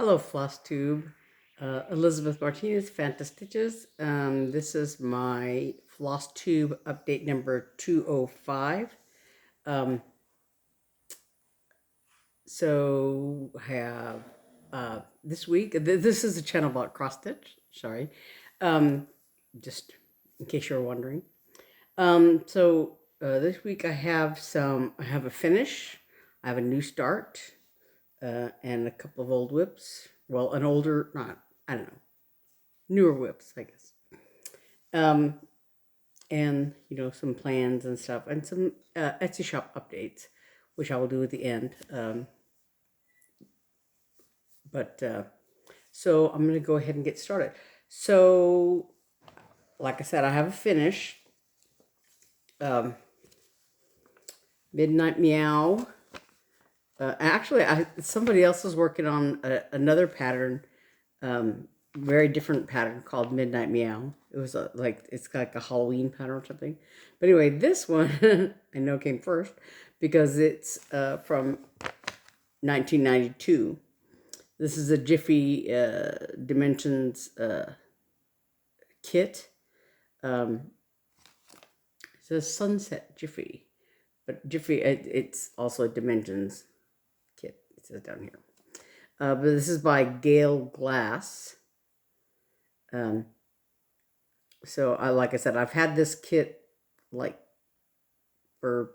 Hello, Flosstube. Elizabeth Martinez, phantastitches. This is my Flosstube update number 205. Um, so I have this week. This is a channel about cross stitch. Sorry, just in case you were wondering. This week I have some. I have a finish. I have a new start. And a couple of old whips. Well, an older, not, I don't know, newer whips, I guess. Um, and, some plans and stuff, and some Etsy shop updates, which I will do at the end. So I'm going to go ahead and get started. So, like I said, I have a finish. Midnight Meow. Actually, somebody else is working on another pattern, very different pattern called Midnight Meow. It was it's like a Halloween pattern or something. But anyway, this one I know came first because it's from 1992. This is a Jiffy Dimensions kit. It says Sunset Jiffy, but Jiffy, it's also a Dimensions kit. It says down here. But this is by Gayle Glass. So like I said, I've had this kit like for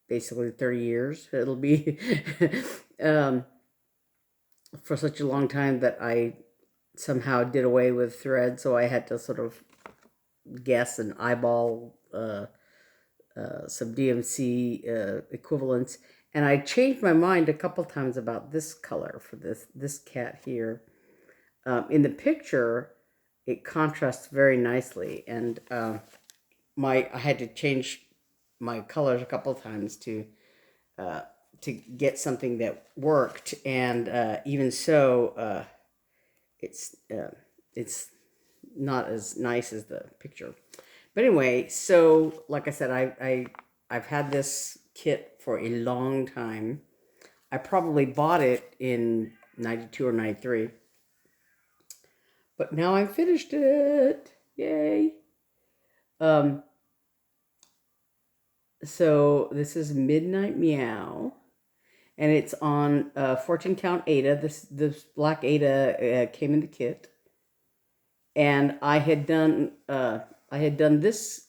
basically 30 years. It'll be for such a long time that I somehow did away with thread, so I had to sort of guess and eyeball some DMC equivalents. And I changed my mind a couple times about this color for this cat here. In the picture, it contrasts very nicely, and I had to change my colors a couple times to get something that worked. And even so, it's not as nice as the picture. But anyway, so like I said, I've had this kit for a long time. I probably bought it in 92 or 93. But now I finished it. Yay. So this is Midnight Meow. And it's on 14 count Ada. This black Ada came in the kit. And I had done this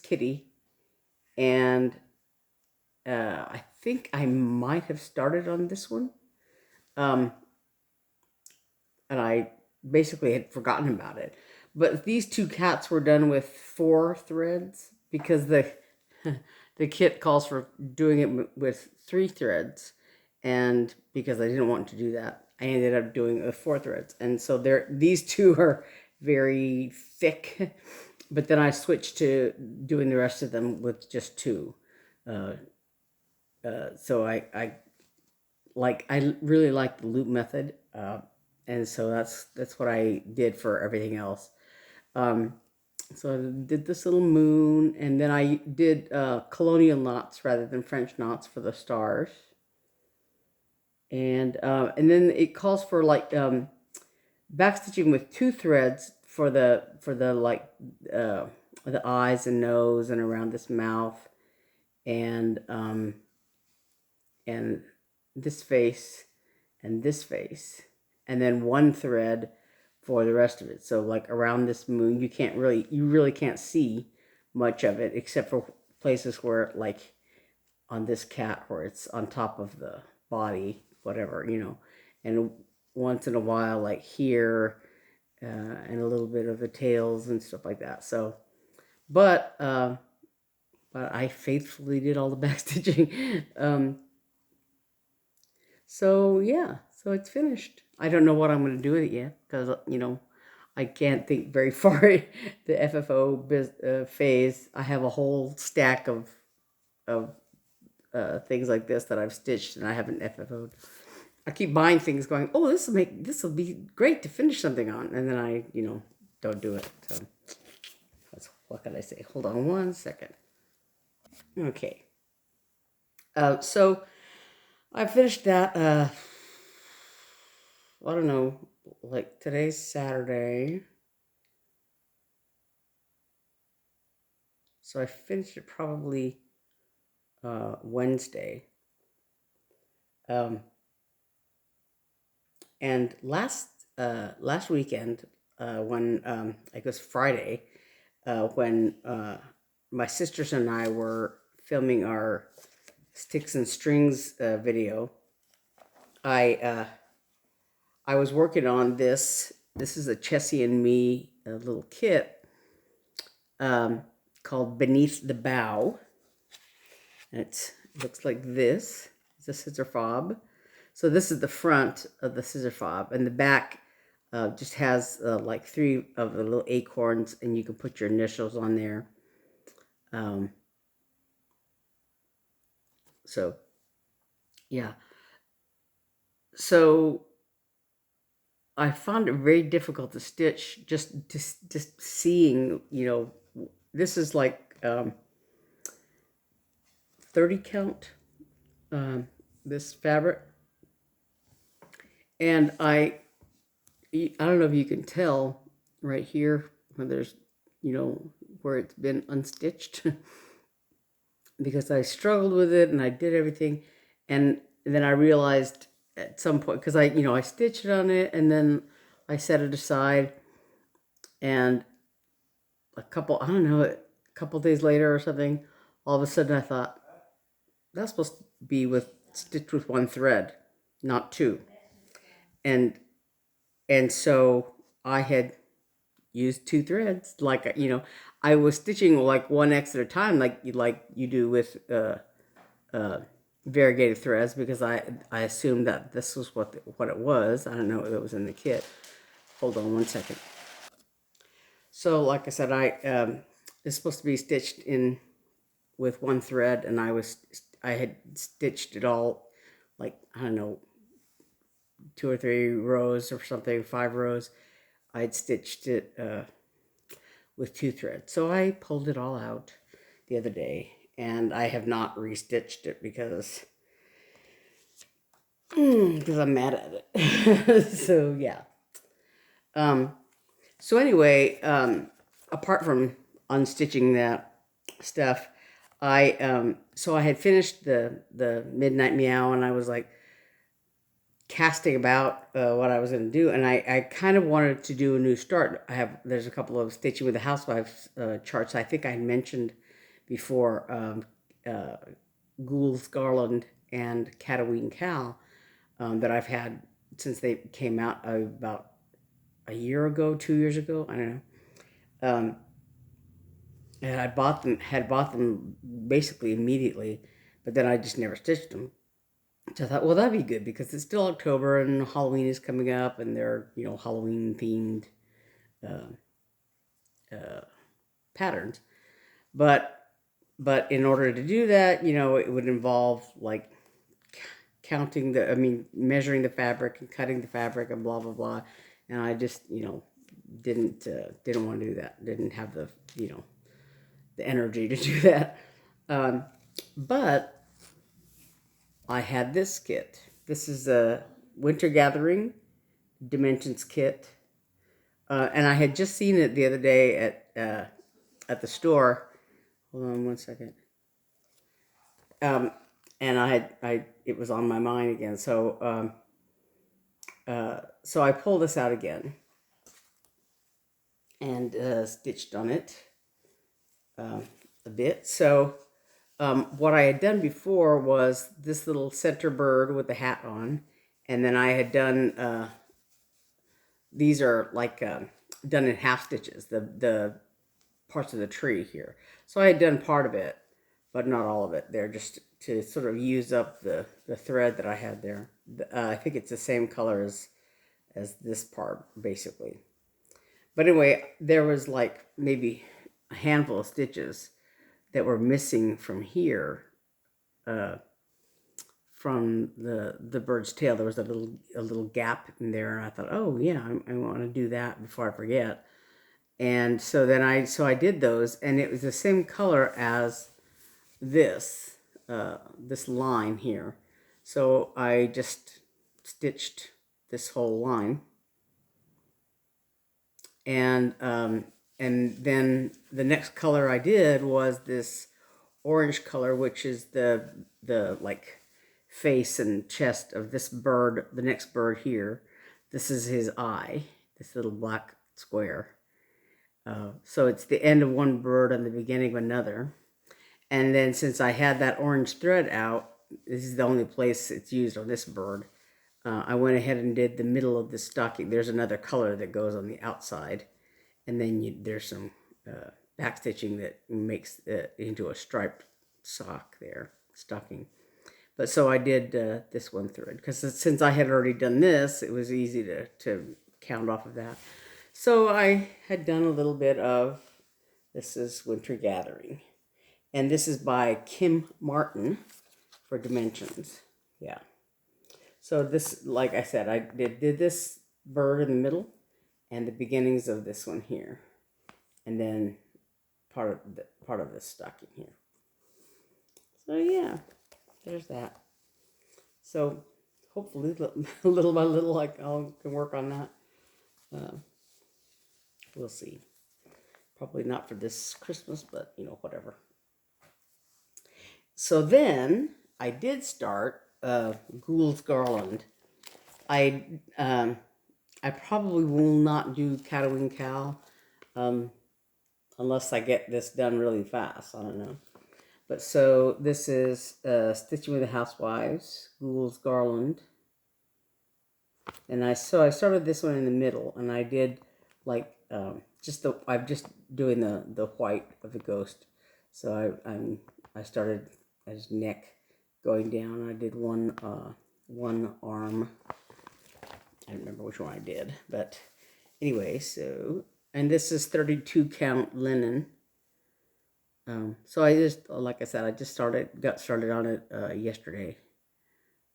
kitty, and I think I might have started on this one, and I basically had forgotten about it. But these two cats were done with 4 threads because the kit calls for doing it with 3 threads, and because I didn't want to do that, I ended up doing it with 4 threads. And so these two are very thick, but then I switched to doing the rest of them with just 2. So I really like the loop method, and so that's what I did for everything else. So I did this little moon, and then I did colonial knots rather than French knots for the stars. And then it calls for like backstitching with 2 threads for the eyes and nose and around this mouth, and this face and this face, and then 1 thread for the rest of it. So like around this moon, you really can't see much of it except for places where, like on this cat, where it's on top of the body, whatever, and once in a while, like here, and a little bit of the tails and stuff like that. So, but I faithfully did all the backstitching. So yeah, so it's finished. I don't know what I'm going to do with it yet because, I can't think very far the FFO phase. I have a whole stack of things like this that I've stitched and I haven't FFO'd. I keep buying things going, oh, this will be great to finish something on, and then I, don't do it. So what can I say? Hold on 1 second. Okay. So I finished that I don't know, like today's Saturday. So I finished it probably Wednesday. Um, and last weekend, when I guess Friday, when my sisters and I were filming our sticks and strings video, I I was working on this. This is a Chessie and me little kit called Beneath the Bough. And it looks like this. It's a scissor fob. So this is the front of the scissor fob, and the back just has like 3 of the little acorns, and you can put your initials on there. So yeah. So I found it very difficult to stitch. Just seeing, this is like 30 count. This fabric, and I don't know if you can tell right here when there's, where it's been unstitched because I struggled with it and I did everything. And then I realized at some point, because I stitched on it and then I set it aside, and I don't know, a couple days later or something, all of a sudden I thought, that's supposed to be stitched with 1 thread, not 2. And so I had used 2 threads, like, I was stitching like 1 X at a time, like you do with variegated threads, because I assumed that this was what it was. I don't know if it was in the kit. Hold on 1 second. So like I said, it's supposed to be stitched in with 1 thread, and I had stitched it all, like, I don't know, 2 or 3 rows or something, 5 rows. I had stitched it with 2 threads. So I pulled it all out the other day, and I have not restitched it because I'm mad at it. So yeah. So anyway, apart from unstitching that stuff, so I had finished the Midnight Meow, and I was like casting about what I was going to do, and I kind of wanted to do a new start. There's a couple of Stitching with the Housewives charts. I think I mentioned before, Ghouls Garland and Cataween Cal, that I've had since they came out about a year ago, 2 years ago, I don't know. And I had bought them basically immediately, but then I just never stitched them. So I thought, well, that'd be good because it's still October and Halloween is coming up, and they're, Halloween themed patterns. But in order to do that, it would involve like measuring the fabric and cutting the fabric and blah blah blah. And I just, didn't want to do that. Didn't have the the energy to do that. But I had this kit. This is a Winter Gathering Dimensions kit, and I had just seen it the other day at the store. Hold on 1 second. And it was on my mind again. So so I pulled this out again and stitched on it a bit. So what I had done before was this little center bird with the hat on, and then I had done these are like done in half stitches, the parts of the tree here. So I had done part of it, but not all of it. They're just to sort of use up the thread that I had there. I think it's the same color as this part, basically. But anyway, there was like maybe a handful of stitches that were missing from here, from the bird's tail. There was a little gap in there, and I thought, oh yeah, I want to do that before I forget. And so then I did those, and it was the same color as this this line here. So I just stitched this whole line. And then the next color I did was this orange color, which is the like face and chest of this bird, the next bird here. This is his eye, this little black square. So it's the end of one bird and the beginning of another. And then since I had that orange thread out, this is the only place it's used on this bird. I went ahead and did the middle of the stocking. There's another color that goes on the outside. And then there's some back stitching that makes it into a striped sock there, stocking. But so I did this one thread, because since I had already done this, it was easy to count off of that. So I had done a little bit of, this is Winter Gathering. And this is by Kim Martin for Dimensions. Yeah. So this, like I said, I did this bird in the middle and the beginnings of this one here. And then part of this stocking here. So yeah, there's that. So hopefully little by little I can work on that. We'll see. Probably not for this Christmas, but you know, whatever. So then I did start Ghouls Garland. I probably will not do Catawing Cow unless I get this done really fast. I don't know. But so this is Stitching with the Housewives, Ghouls Garland. And I started this one in the middle, and I did like I'm just doing the white of the ghost. So I started at his neck going down. I did one arm. I don't remember which one I did, but anyway, so, and this is 32 count linen. So I just, like I said, I just got started on it yesterday.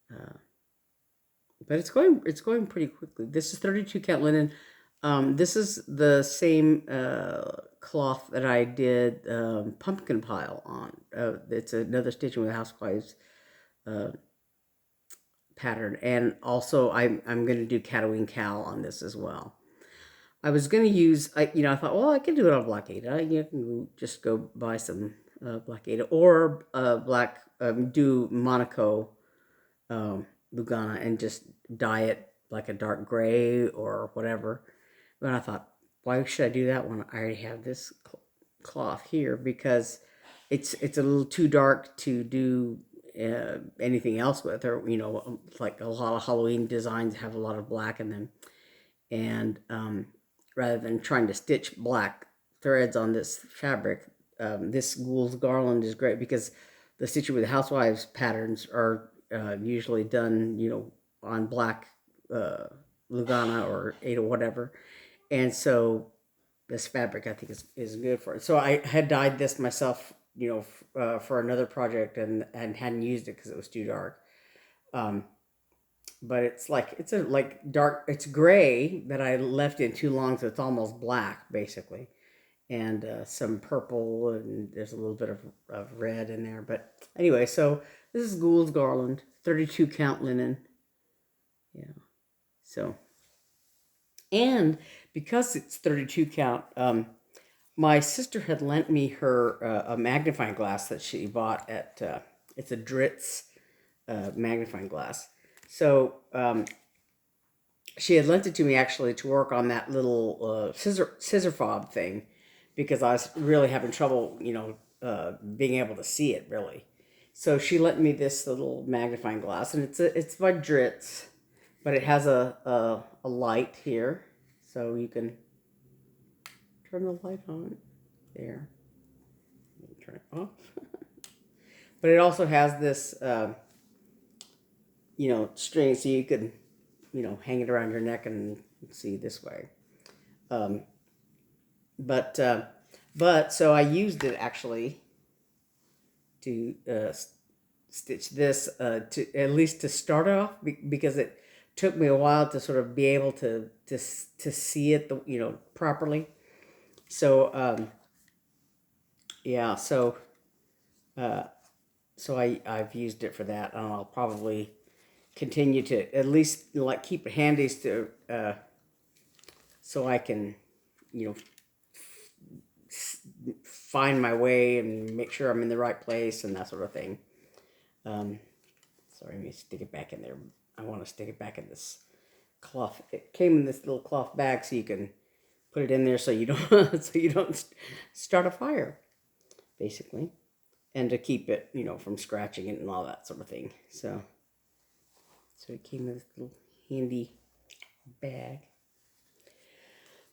But it's going pretty quickly. This is 32 count linen. This is the same cloth that I did pumpkin pile on. It's another Stitching with Housewives pattern, and also I'm going to do Catawing Cow on this as well. I was going to use, I thought, well, I can do it on Black Ada. You can just go buy some Black Ada or do Monaco Lugana and just dye it like a dark gray or whatever. But I thought, why should I do that when I already have this cloth here? Because it's a little too dark to do anything else with, or like a lot of Halloween designs have a lot of black in them, and rather than trying to stitch black threads on this fabric, this Ghouls Garland is great because the Stitching with the Housewives patterns are usually done, on black Lugana or Ada, whatever, and so this fabric I think is good for it. So I had dyed this myself, for another project and hadn't used it because it was too dark. But it's dark, it's gray that I left in too long, so it's almost black basically, and some purple, and there's a little bit of red in there. But anyway, so this is Ghouls Garland, 32 count linen. Yeah. So, and because it's 32 count, my sister had lent me her a magnifying glass that she bought at it's a Dritz magnifying glass. So she had lent it to me actually to work on that little scissor fob thing, because I was really having trouble, being able to see it really. So she lent me this little magnifying glass, and it's by Dritz, but it has a light here, so you can turn the light on there. Turn it off. But it also has this, string, so you can, hang it around your neck and see this way. But so I used it actually to stitch this, to at least to start off, because it took me a while to sort of be able to see it, properly. So yeah, so I've used it for that, and I'll probably continue to at least like keep it handy to so I can, you know, find my way and make sure I'm in the right place and that sort of thing. Sorry, let me stick it back in there. I want to stick it back in this cloth. It came in this little cloth bag, so you can put it in there so you don't so you don't start a fire, basically, and to keep it, you know, from scratching it and all that sort of thing. So it came in this little handy bag.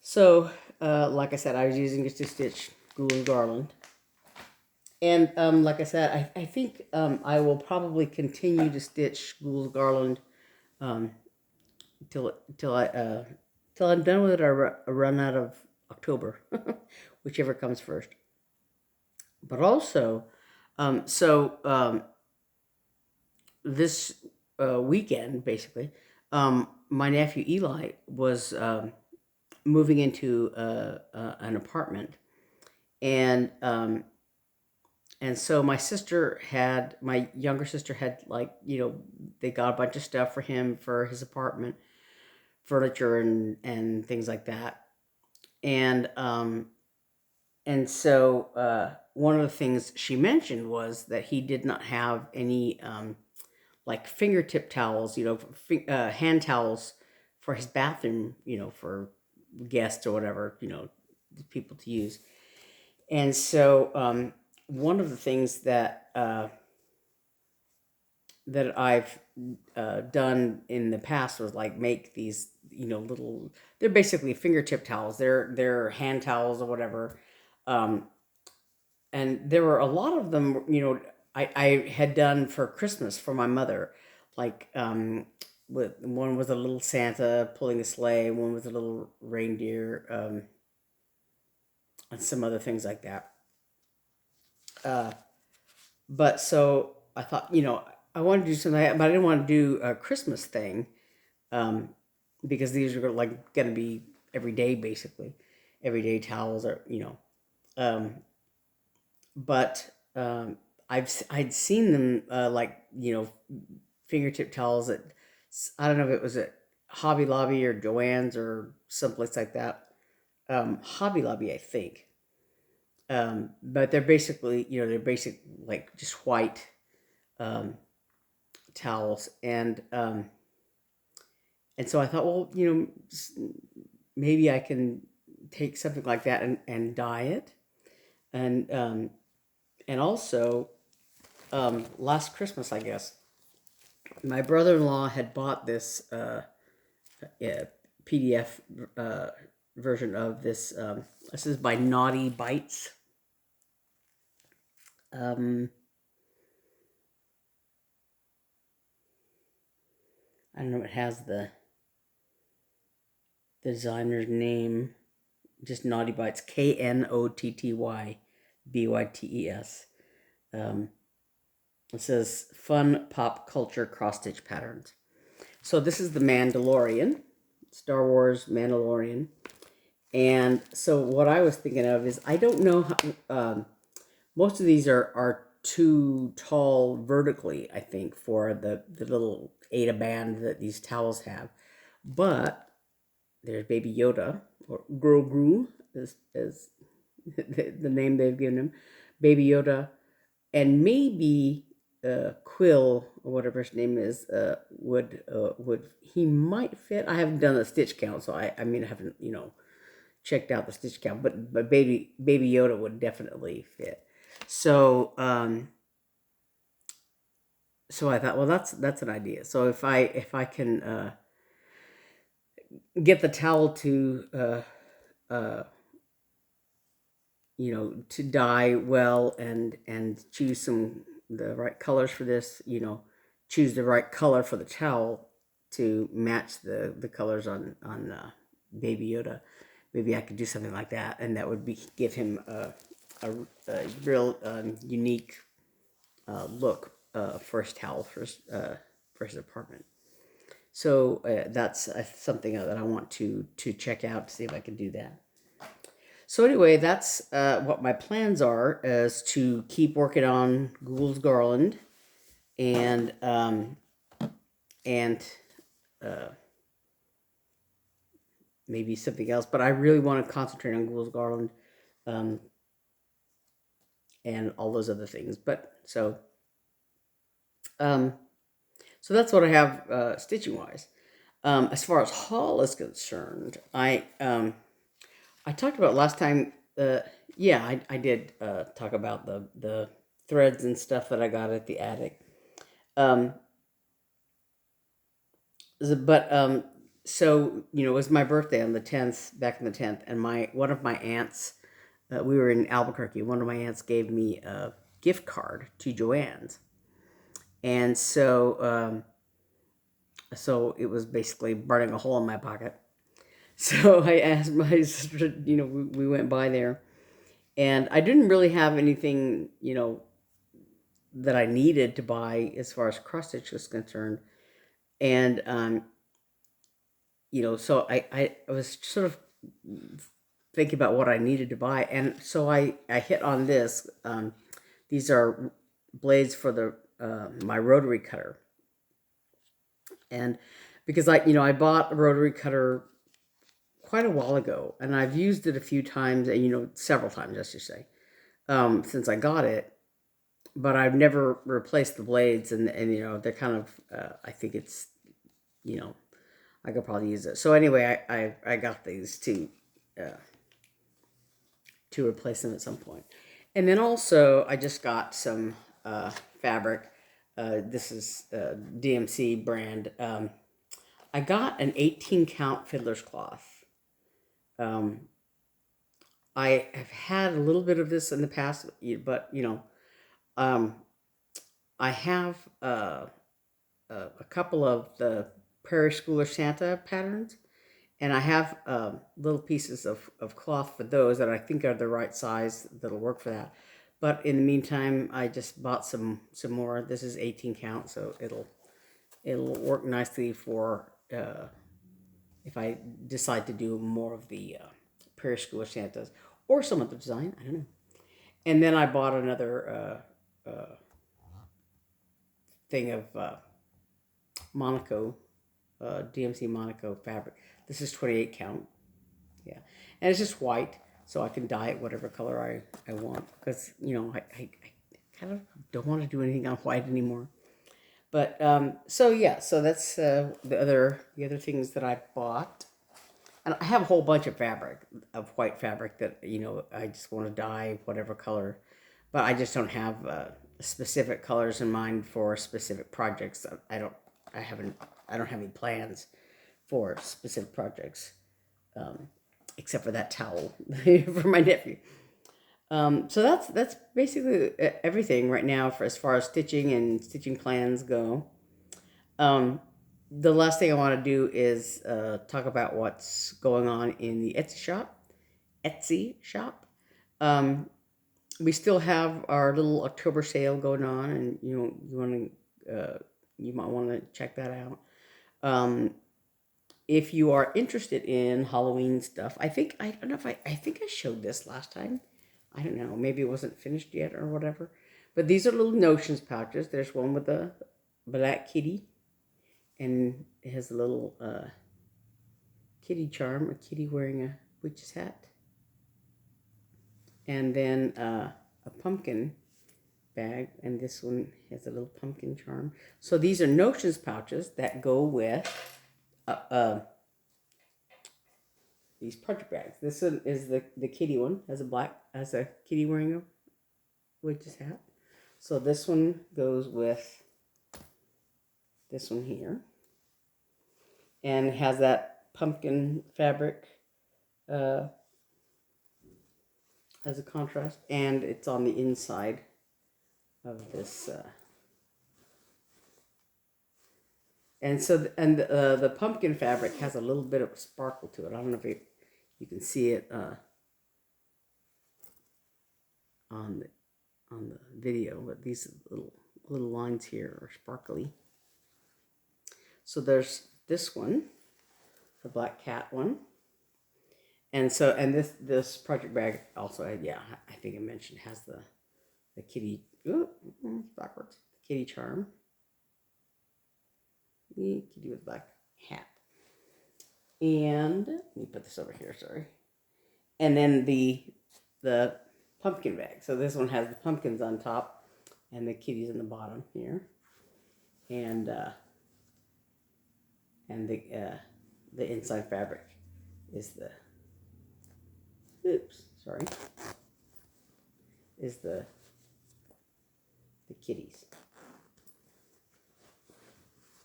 So, like I said, I was using it to stitch Ghouls Garland. And like I said, I think I will probably continue to stitch Ghouls Garland till I'm done with it or run out of October, whichever comes first. But also, this weekend, basically, my nephew Eli was moving into an apartment, and so my younger sister had, like, you know, they got a bunch of stuff for him for his apartment, furniture and things like that, and so one of the things she mentioned was that he did not have any like fingertip towels, you know, hand towels for his bathroom, you know, for guests or whatever, you know, people to use. And so one of the things that I've done in the past was like make these, you know, little, they're basically fingertip towels. They're hand towels or whatever. And there were a lot of them, you know, I had done for Christmas for my mother. Like, one was a little Santa pulling a sleigh, one was a little reindeer, and some other things like that. But so I thought, you know, I wanted to do something like that, but I didn't want to do a Christmas thing, because these are like going to be everyday, basically, everyday towels, or, you know, but I'd seen them like, you know, fingertip towels at, I don't know if it was at Hobby Lobby or Joann's or someplace like that. Hobby Lobby, I think. But they're basically, you know, they're basic, like, just white towels, and so I thought, well, you know, maybe I can take something like that and dye it, and also last Christmas, I guess, my brother-in-law had bought this PDF version of this. This is by Knotty Bites. I don't know. It has the designer's name, just Knotty Bites, KNOTTYBYTES. It says fun pop culture cross stitch patterns. So this is the Mandalorian, Star Wars Mandalorian. And so what I was thinking of is, I don't know how, most of these are too tall vertically, I think, for the little Ada band that these towels have. But there's Baby Yoda, or Grogu is the name they've given him, Baby Yoda, and maybe Quill, or whatever his name is, would he might fit. I haven't done a stitch count, so I mean, I haven't, you know, checked out the stitch count, but Baby Yoda would definitely fit. So so I thought, well, that's an idea. So if I can get the towel to you know, to dye well, and choose the right colors for this, you know, choose the right color for the towel to match the colors on Baby Yoda. Maybe I could do something like that, and that would give him a real unique look for his towel, for his apartment. So that's something that I want to check out to see if I can do that. So anyway, that's what my plans are, is to keep working on Ghouls Garland, and and maybe something else. But I really want to concentrate on Ghouls Garland, and all those other things. But um, so that's what I have stitching wise. As far as haul is concerned, I talked about last time. Yeah, I did talk about the threads and stuff that I got at the attic. Um, but so it was my birthday on the 10th, back on the 10th, and one of my aunts, we were in Albuquerque. One of my aunts gave me a gift card to Joann's, and so it was basically burning a hole in my pocket. So I asked my sister, we went by there, and I didn't really have anything, that I needed to buy as far as cross stitch was concerned. And, so I was sort of thinking about what I needed to buy. And so I hit on this. These are blades for my rotary cutter. And because I bought a rotary cutter quite a while ago, and I've used it a few times, several times, I should say, since I got it. But I've never replaced the blades, and they're kind of, I think it's, I could probably use it. So anyway, I got these to replace them at some point. And then also, I just got some fabric. This is DMC brand. I got an 18 count fiddler's cloth. I have had a little bit of this in the past, but I have a couple of the Prairie Schooler Santa patterns, and I have little pieces of cloth for those that I think are the right size that'll work for that. But in the meantime, I just bought some more. This is 18 count, so it'll work nicely for if I decide to do more of the Prairie Schooler Santas or some other design. I don't know. And then I bought another thing of Monaco, DMC Monaco fabric. This is 28 count. Yeah. And it's just white, so I can dye it whatever color I want. Because, I kind of don't want to do anything on white anymore. But, so that's the other things that I bought. And I have a whole bunch of white fabric that, I just want to dye whatever color. But I just don't have specific colors in mind for specific projects. I don't have any plans for specific projects, except for that towel for my nephew. So that's basically everything right now for as far as stitching and stitching plans go. The last thing I want to do is talk about what's going on in the Etsy shop. We still have our little October sale going on, and you might want to check that out. If you are interested in Halloween stuff, I think I showed this last time. I don't know, maybe it wasn't finished yet or whatever. But these are little notions pouches. There's one with a black kitty, and it has a little kitty charm, a kitty wearing a witch's hat. And then a pumpkin bag, and this one has a little pumpkin charm. So these are notions pouches that go with these project bags. This one is the kitty one, has a kitty wearing a witch's hat. So this one goes with this one here, and it has that pumpkin fabric as a contrast, and it's on the inside of this. And so, the pumpkin fabric has a little bit of a sparkle to it. I don't know if you can see it on the video, but these little lines here are sparkly. So there's this one, the black cat one. And this project bag also, I think I mentioned, has the kitty, backwards, kitty charm. Kitty with black hat. And let me put this over here, sorry. And then the pumpkin bag. So this one has the pumpkins on top and the kitties in the bottom here. And the inside fabric is the is the kitties.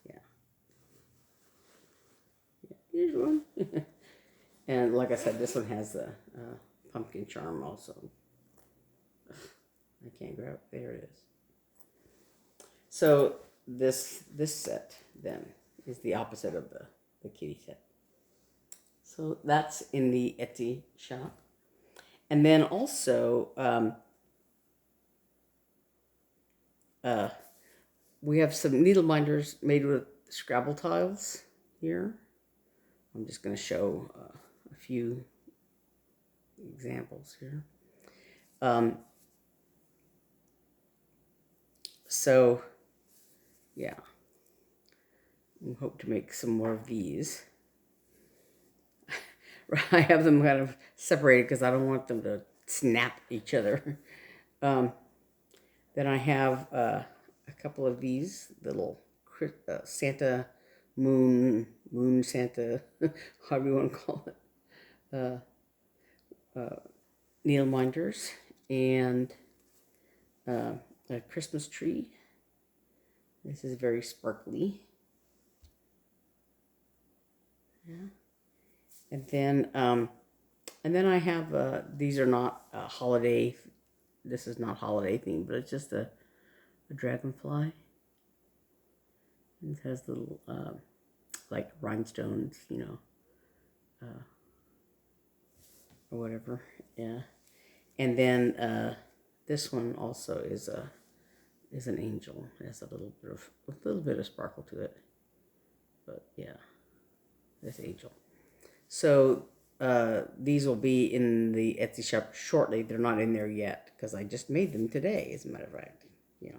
Yeah. Here's one. And like I said, this one has the pumpkin charm also. I can't grab it. There it is. So this set then is the opposite of the kitty set. So that's in the Etsy shop. And then also we have some needle minders made with Scrabble tiles here. I'm just going to show a few examples here. So, yeah, we hope to make some more of these. I have them kind of separated because I don't want them to snap each other. Then I have a couple of these little Santa moon Santa, however you want to call it, needle minders, and a Christmas tree. This is very sparkly. Yeah. And then I have these are not holiday. This is not holiday themed, but it's just a dragonfly. It has little like rhinestones, you know, or whatever. Yeah. And then this one also is an angel. It has a little bit of sparkle to it. But yeah, this angel. So these will be in the Etsy shop shortly. They're not in there yet because I just made them today, as a matter of fact. You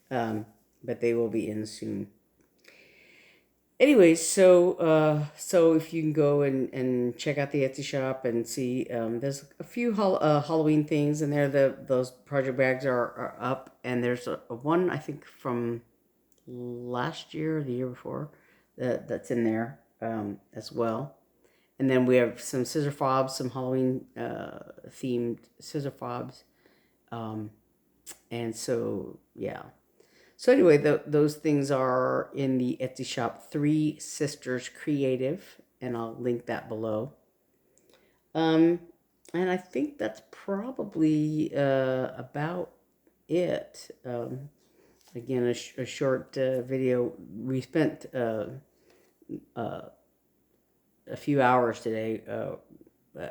know, but they will be in soon. Anyways, so if you can go and check out the Etsy shop and see, there's a few Halloween things in there. Those project bags are up, and there's a one I think from last year or the year before that's in there as well. And then we have some scissor fobs, some Halloween themed scissor fobs, and so yeah. So anyway, those things are in the Etsy shop, Three Sisters Creative, and I'll link that below. And I think that's probably about it. Again, a short video. We spent a few hours today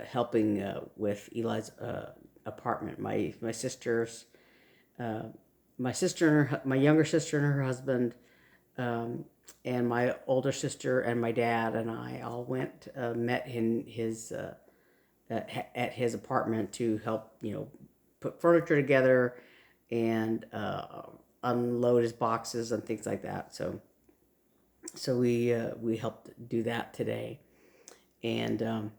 helping with Eli's apartment. My sister's. My sister, my younger sister and her husband, and my older sister and my dad and I all went, met in his at his apartment to help, you know, put furniture together and unload his boxes and things like that. So we helped do that today, and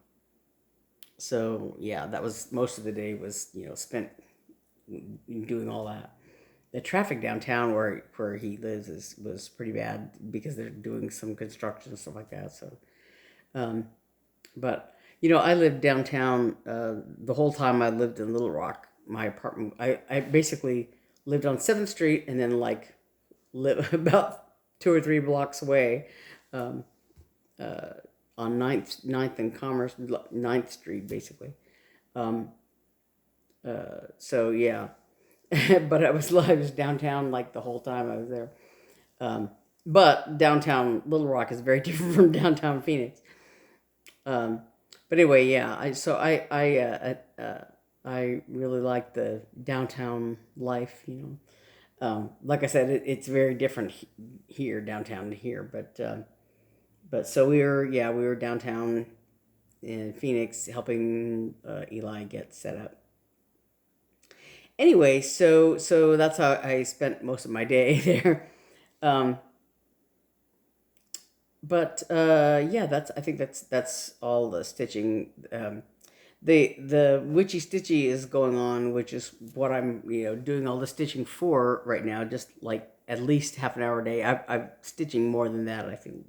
so yeah, that was most of the day was, you know, spent doing all that. The traffic downtown where he lives was pretty bad because they're doing some construction and stuff like that. So, but you know, I lived downtown the whole time I lived in Little Rock. My apartment, I basically lived on 7th Street and then like live about 2 or 3 blocks away on 9th and Commerce, 9th Street basically. So yeah. But I was downtown like the whole time I was there. But downtown Little Rock is very different from downtown Phoenix. But anyway, yeah. I really like the downtown life. You know, like I said, it's very different here downtown to here. But so we were downtown in Phoenix helping Eli get set up. Anyway, so that's how I spent most of my day there. but yeah, I think that's all the stitching. The witchy stitchy is going on, which is what I'm doing all the stitching for right now. Just like at least half an hour a day. I'm stitching more than that, I think,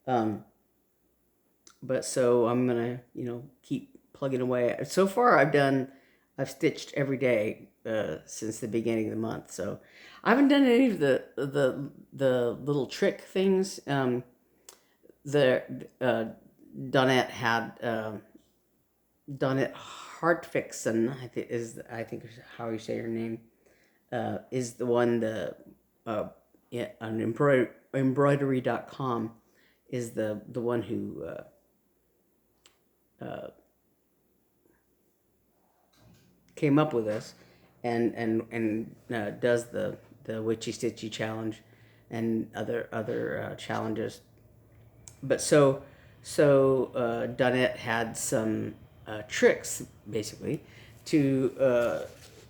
um, but so I'm gonna keep plugging away. So far, I've stitched every day since the beginning of the month. So I haven't done any of the little trick things. The Donette had Donette Hartfixen, I think is how you say her name, is the one uh, yeah, on embroidery.com is the one who came up with this and does the witchy stitchy challenge and other challenges. But Donette had some tricks basically to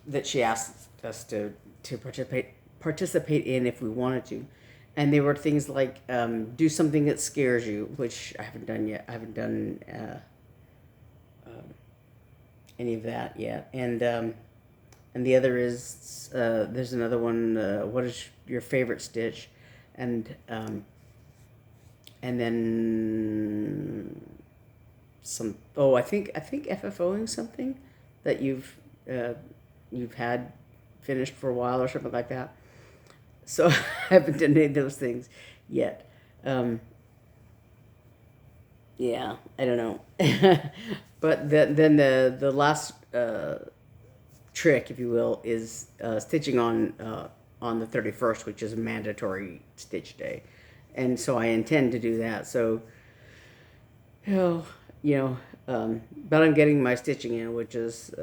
that she asked us to participate in if we wanted to, and they were things like do something that scares you, which I haven't done yet. I haven't done any of that yet, and the other is there's another one. What is your favorite stitch? And then some. Oh, I think FFOing something that you've had finished for a while or something like that. So I haven't done any of those things yet. Yeah, I don't know. But then the last trick, if you will, is stitching on the 31st, which is a mandatory stitch day, and so I intend to do that. So, oh, but I'm getting my stitching in, which is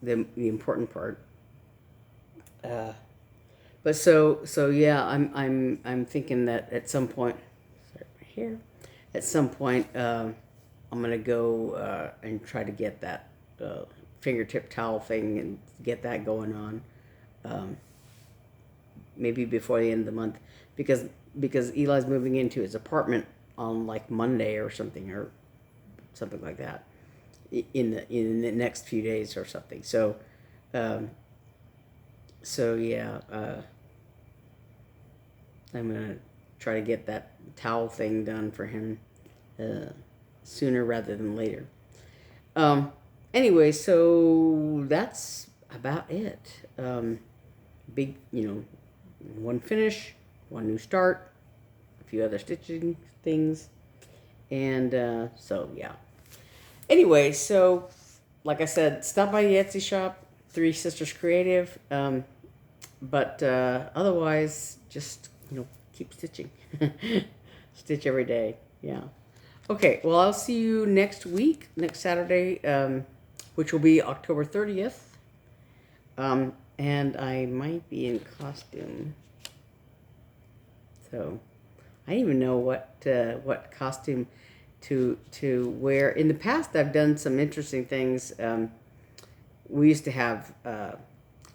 the important part. Uh, but so yeah, I'm thinking that at some point, sorry, right here, at some point, I'm gonna go and try to get that fingertip towel thing and get that going on. Um, Maybe before the end of the month, because Eli's moving into his apartment on like Monday or something like that in the next few days or something. Um, so yeah, I'm gonna try to get that towel thing done for him uh, sooner rather than later. Um, anyway, so that's about it. Big, one finish, one new start, a few other stitching things, and so yeah. Anyway, so like I said, stop by the Etsy shop, Three Sisters Creative, but otherwise, just keep stitching, stitch every day. Yeah. Okay. Well, I'll see you next week, next Saturday, which will be October 30th. And I might be in costume. So I don't even know what costume to wear. In the past, I've done some interesting things. We used to have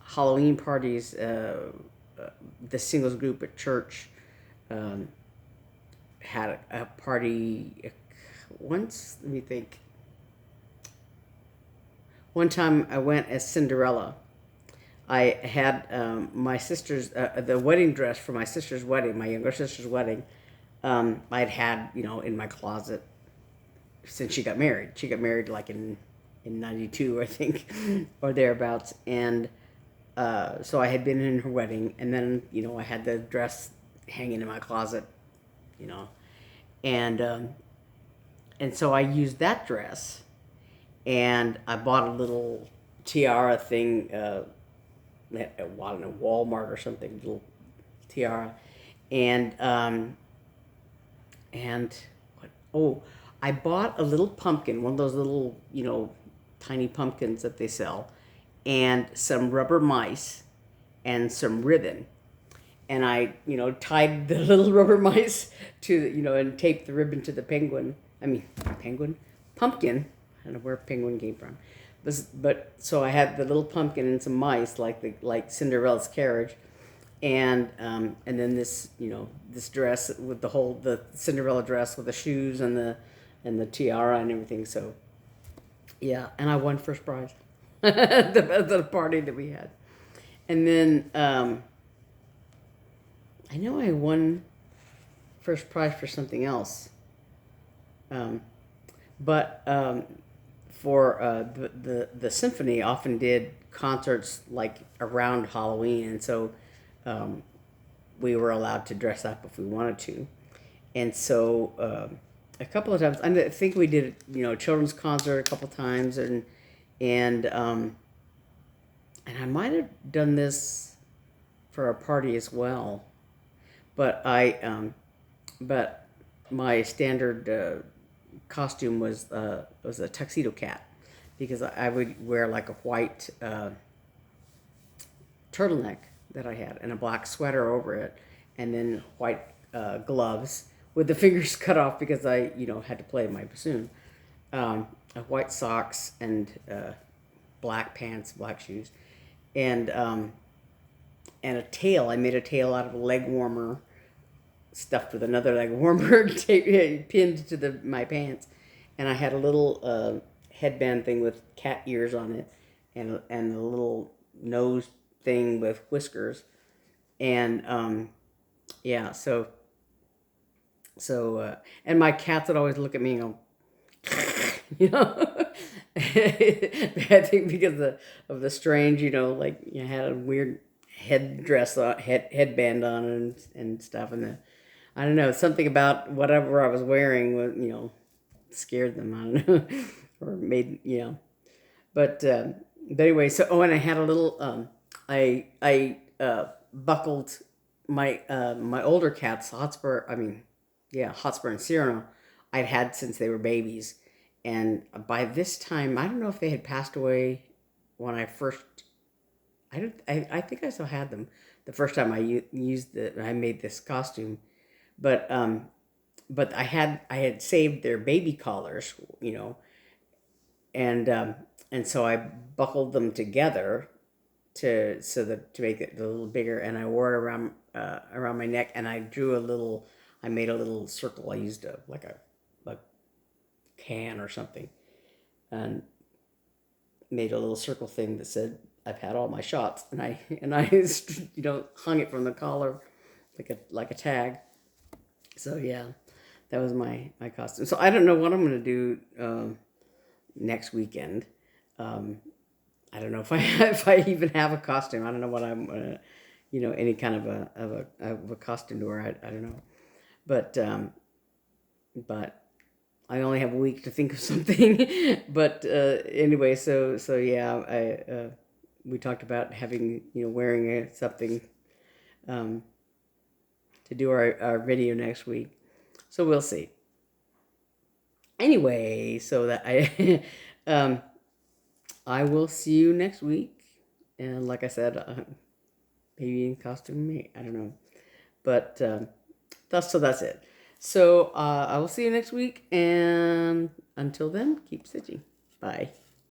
Halloween parties. The singles group at church um, had a party once. Let me think. One time I went as Cinderella. I had my sister's the wedding dress for my sister's wedding, my younger sister's wedding. I'd had in my closet since she got married. She got married like in '92, I think, or thereabouts, and so I had been in her wedding, and then I had the dress hanging in my closet, you know, and so I used that dress, and I bought a little tiara thing. At Walmart or something, little tiara, and and what? Oh, I bought a little pumpkin, one of those little tiny pumpkins that they sell, and some rubber mice, and some ribbon, and I tied the little rubber mice to and taped the ribbon to the penguin. I mean penguin, pumpkin. I don't know where penguin came from. But so I had the little pumpkin and some mice like Cinderella's carriage, and then this, this dress with the Cinderella dress with the shoes and the tiara and everything. So yeah, and I won first prize at the party that we had. And then I know I won first prize for something else. But for the symphony often did concerts like around Halloween, and so we were allowed to dress up if we wanted to. And so a couple of times, I think we did a children's concert a couple times, and I might have done this for a party as well, but but my standard costume was a tuxedo cat, because I would wear like a white turtleneck that I had and a black sweater over it, and then white gloves with the fingers cut off because I had to play my bassoon, white socks and black pants, black shoes, and a tail. I made a tail out of a leg warmer stuffed with another leg warmer pinned to my pants, and I had a little headband thing with cat ears on it, and a little nose thing with whiskers, and yeah, so and my cats would always look at me and go, I think because of the strange, like had a weird headdress on, headband on and stuff, and I don't know, something about whatever I was wearing was, scared them. I don't know, or made, but anyway. So and I had a little I buckled my my older cats, Hotspur. Hotspur and Cyrano. I'd had since they were babies, and by this time, I don't know if they had passed away when I first. I think I still had them the first time I made this costume, but I had saved their baby collars, and so I buckled them together to make it a little bigger, and I wore it around my neck, and I made a little circle. I used a can or something, and made a little circle thing that said, "I've had all my shots," and I hung it from the collar like a tag. So yeah, that was my costume. So I don't know what I'm gonna do next weekend. I don't know if I even have a costume. I don't know what I'm gonna, any kind of a costume to wear. I don't know, but I only have a week to think of something. But anyway, so yeah, we talked about having wearing something to do our video next week. So we'll see. Anyway, so that I will see you next week, and like I said, maybe in costume, I don't know, but that's it. So I will see you next week, and until then, keep stitching. Bye.